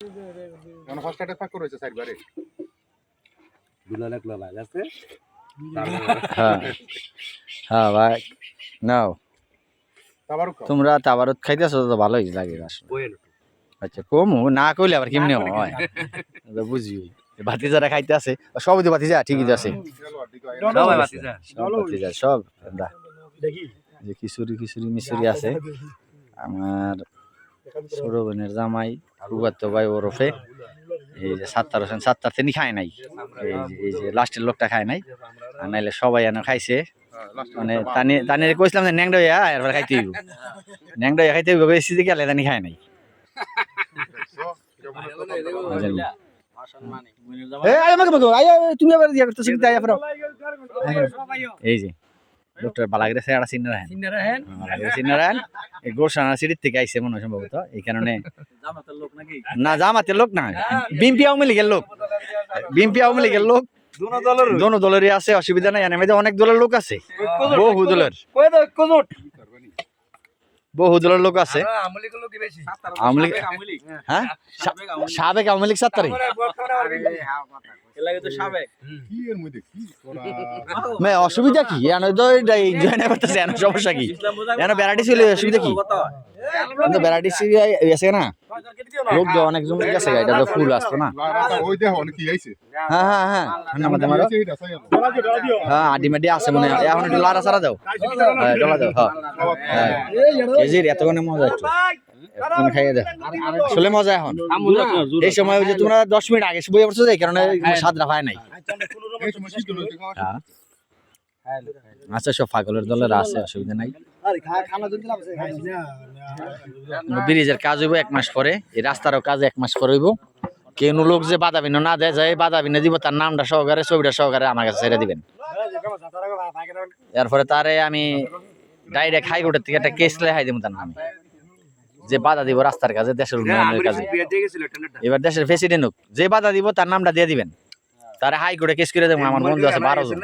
মানে first attack করে হয়েছে সাইডবারে দুলা লাগলো ভাই আছে হ্যাঁ হ্যাঁ ভাই নাও তাবারুক তোমরা তাবারত খাইতেছো তো ভালোই লাগে আসলে আচ্ছা কমু না কইলে আবার কেমনে হয় বুঝি ভাতি যারা খাইতে আছে সবই তো ভাতি যা ঠিকই আছে সবাই বাতিজা সব ভাতি যা সব যে কিশোরী কিশোরী মিশরি আছে আমার ছোট বোনের জামাই ফুফাতো ভাই ওরফে এই যে সাত্তার হোসেন সাত্তার তিনি খায় নাই এই যে লাস্টের লোকটা খায় নাই আর নাইলে সবাই এনে খাইছে মানে তানি কইছিলাম যে ন্যাংডা হইয়া এরপর খাইতে হইব ন্যাংডা হইয়া খাইতে হইব বেশি দিকে আলে তানি খায় নাই তুমি আবার ইয়া করতেছো কি তাই আপনারা এই যে ডক্টর বালাগরে সেরা সিনারায়ণ এই গোসানা সিটির থেকে আইছে মনে হয় সম্ভবত এই কারণে জামাতের লোক নাকি না জামাতের লোক না বিএনপি আওয়ামী লীগের লোক বিএনপি আওয়ামী লীগের লোক দোনো দলেরই আছে অসুবিধা নাই এর মধ্যে অনেক দলের লোক আছে বহু দলের বহু দলের লোক আছে আওয়ামী লীগ হ্যাঁ সাবেক আওয়ামী লীগ সাত্তারি অসুবিধা কি এনজয় না করতেছে সমস্যা কি বেড়াটি ছিল অসুবিধা কি বেড়াটি আছে না লোক অনেক জমি গেছে এটা তো ফুল আসতো না হ্যাঁ হ্যাঁ হ্যাঁ হ্যাঁ আডি মাডি আছে মনে হয় এখন একটু লাড়া সারা দাও ডলা দাও হ্যাঁ কেজির এতক্ষণে মজা একটু তুমি খাইয়ে দাও আসলে মজা এখন এই সময় যে তোমরা 10 মিনিট আগে বইয়ে পড়ছো এই কারণে স্বাদটা হয় নাই আচ্ছা সব পাগলের দলের আছে অসুবিধা নাই ব্রিজের কাজ হইব 1 মাস পরে এই রাস্তারও কাজ 1 মাস পরে হইব কেন লোক যে বাধা বিঘ্ন না দেয় যায় বাধা বিঘ্ন দিব তার নামটা সহকারে ছবিটা সহকারে আমার কাছে ছেড়ে দিবেন এরপরে তারে আমি ডাইরেক্ট হাইকোর্টের থেকে একটা কেস লেখাই দিব তার নামে যে বাধা দিব রাস্তার কাজে দেশের উন্নয়নের কাজে এবার দেশের প্রেসিডেন্ট হোক যে বাধা দিব তার নামটা দিয়ে দিবেন তারে হাইকোর্টে কেস করে দেবো আমার বন্ধু আছে 12 জন